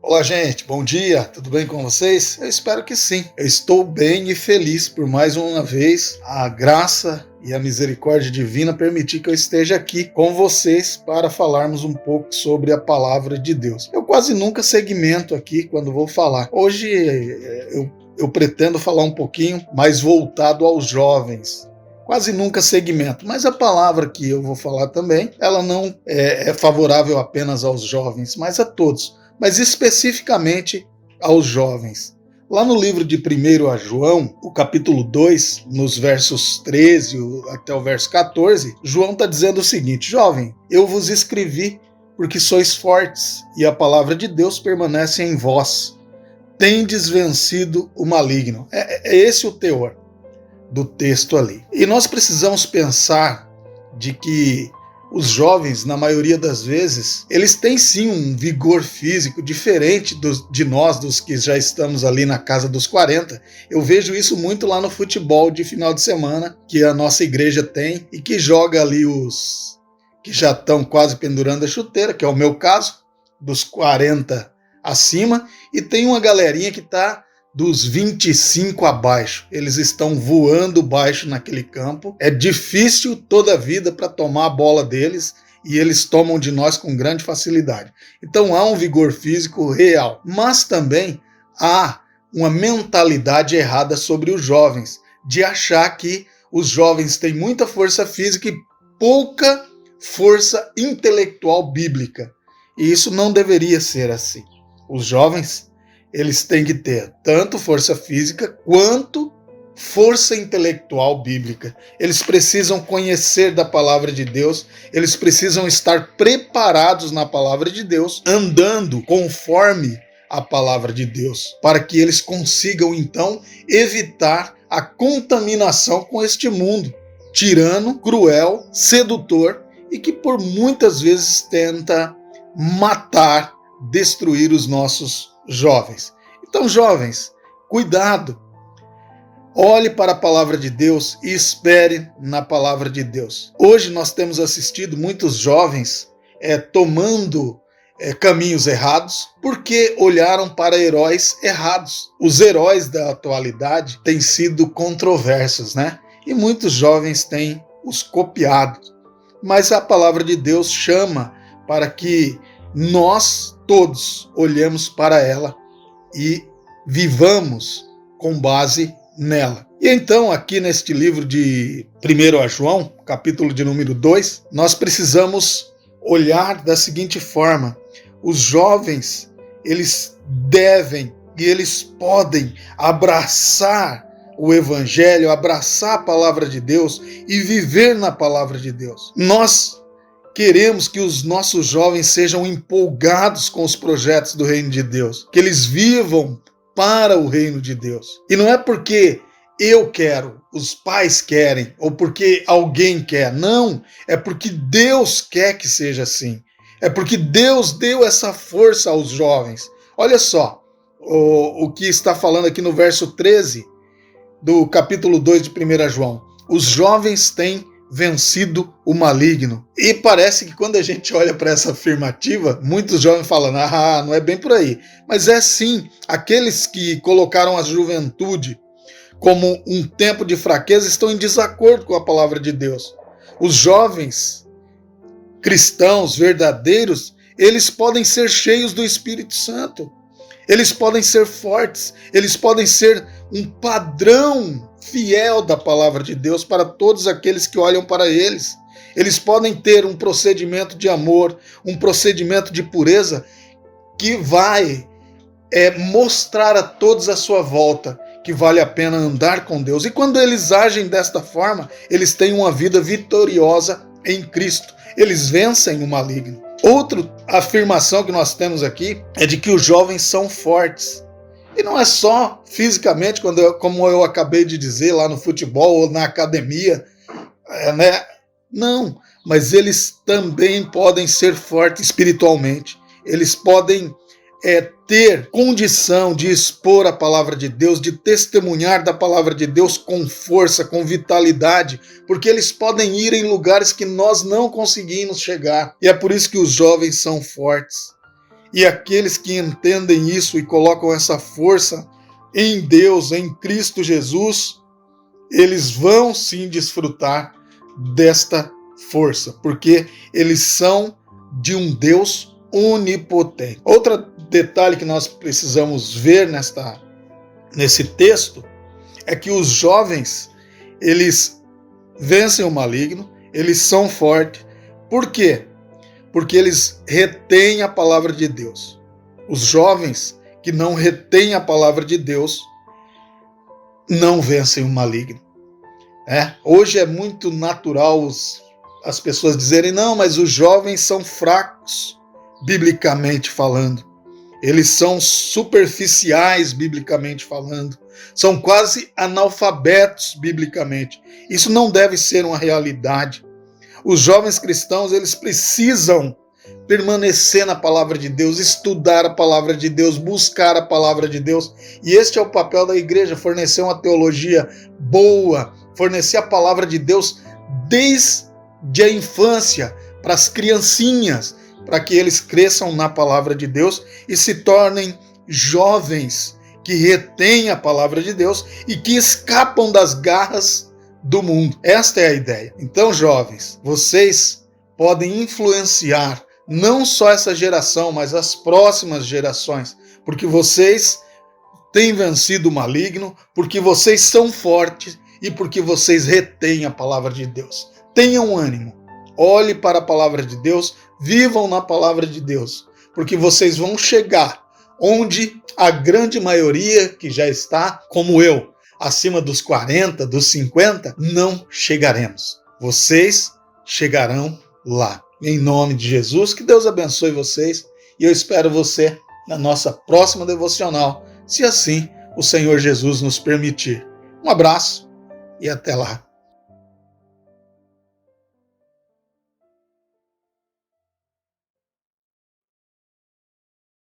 Olá, gente, bom dia, tudo bem com vocês? Eu espero que sim. Eu estou bem e feliz por mais uma vez a graça e a misericórdia divina permitir que eu esteja aqui com vocês para falarmos um pouco sobre a palavra de Deus. Eu quase nunca segmento aqui quando vou falar. Hoje eu pretendo falar um pouquinho mais voltado aos jovens. Quase nunca segmento, mas a palavra que eu vou falar também, ela não é favorável apenas aos jovens, mas a todos, mas especificamente aos jovens. Lá no livro de 1 João, o capítulo 2, nos versos 13 até o verso 14, João está dizendo o seguinte: jovem, eu vos escrevi porque sois fortes e a palavra de Deus permanece em vós. Tendes vencido o maligno. É esse o teor do texto ali. E nós precisamos pensar de que os jovens, na maioria das vezes, eles têm sim um vigor físico diferente de nós, dos que já estamos ali na casa dos 40. Eu vejo isso muito lá no futebol de final de semana, que a nossa igreja tem, e que joga ali os que já estão quase pendurando a chuteira, que é o meu caso, dos 40 acima, e tem uma galerinha que está dos 25 abaixo. Eles estão voando baixo naquele campo. É difícil toda a vida para tomar a bola deles e eles tomam de nós com grande facilidade. Então há um vigor físico real, mas também há uma mentalidade errada sobre os jovens, de achar que os jovens têm muita força física e pouca força intelectual bíblica. E isso não deveria ser assim. Os jovens, eles têm que ter tanto força física quanto força intelectual bíblica. Eles precisam conhecer da palavra de Deus, eles precisam estar preparados na palavra de Deus, andando conforme a palavra de Deus, para que eles consigam então evitar a contaminação com este mundo tirano, cruel, sedutor e que por muitas vezes tenta matar, destruir os nossos jovens. Então, jovens, cuidado. Olhe para a palavra de Deus e espere na palavra de Deus. Hoje nós temos assistido muitos jovens tomando caminhos errados porque olharam para heróis errados. Os heróis da atualidade têm sido controversos, né? E muitos jovens têm os copiado. Mas a palavra de Deus chama para que nós todos olhemos para ela e vivamos com base nela. E então, aqui neste livro de 1 João, capítulo de número 2, nós precisamos olhar da seguinte forma: os jovens, eles devem e eles podem abraçar o Evangelho, abraçar a palavra de Deus e viver na palavra de Deus. Nós queremos que os nossos jovens sejam empolgados com os projetos do reino de Deus, que eles vivam para o reino de Deus. E não é porque eu quero, os pais querem, ou porque alguém quer. Não, é porque Deus quer que seja assim. É porque Deus deu essa força aos jovens. Olha só o que está falando aqui no verso 13 do capítulo 2 de 1 João. Os jovens têm vencido o maligno. E parece que quando a gente olha para essa afirmativa, muitos jovens falam, não é bem por aí. Mas é sim, aqueles que colocaram a juventude como um tempo de fraqueza estão em desacordo com a palavra de Deus. Os jovens cristãos verdadeiros, eles podem ser cheios do Espírito Santo. Eles podem ser fortes, eles podem ser um padrão fiel da palavra de Deus para todos aqueles que olham para eles. Eles podem ter um procedimento de amor, um procedimento de pureza que vai mostrar a todos à sua volta que vale a pena andar com Deus. E quando eles agem desta forma, eles têm uma vida vitoriosa em Cristo. Eles vencem o maligno. Outra afirmação que nós temos aqui é de que os jovens são fortes. E não é só fisicamente, como eu acabei de dizer, lá no futebol ou na academia, né? Não, mas eles também podem ser fortes espiritualmente. Eles podem ter condição de expor a palavra de Deus, de testemunhar da palavra de Deus com força, com vitalidade, porque eles podem ir em lugares que nós não conseguimos chegar. E é por isso que os jovens são fortes. E aqueles que entendem isso e colocam essa força em Deus, em Cristo Jesus, eles vão sim desfrutar desta força, porque eles são de um Deus onipotente. Outro detalhe que nós precisamos ver nesse texto é que os jovens, eles vencem o maligno, eles são fortes. Por quê? Porque eles retêm a palavra de Deus. Os jovens que não retêm a palavra de Deus não vencem o maligno. Hoje é muito natural as pessoas dizerem, não, mas os jovens são fracos, biblicamente falando. Eles são superficiais, biblicamente falando. São quase analfabetos, biblicamente. Isso não deve ser uma realidade. Os jovens cristãos, eles precisam permanecer na palavra de Deus, estudar a palavra de Deus, buscar a palavra de Deus. E este é o papel da igreja, fornecer uma teologia boa, fornecer a palavra de Deus desde a infância, para as criancinhas, para que eles cresçam na palavra de Deus e se tornem jovens que retêm a palavra de Deus e que escapam das garras do mundo. Esta é a ideia. Então, jovens, vocês podem influenciar não só essa geração, mas as próximas gerações, porque vocês têm vencido o maligno, porque vocês são fortes e porque vocês retêm a palavra de Deus. Tenham ânimo, olhe para a palavra de Deus, vivam na palavra de Deus, porque vocês vão chegar onde a grande maioria que já está, como eu, acima dos 40, dos 50, não chegaremos. Vocês chegarão lá. Em nome de Jesus, que Deus abençoe vocês e eu espero você na nossa próxima devocional, se assim o Senhor Jesus nos permitir. Um abraço e até lá.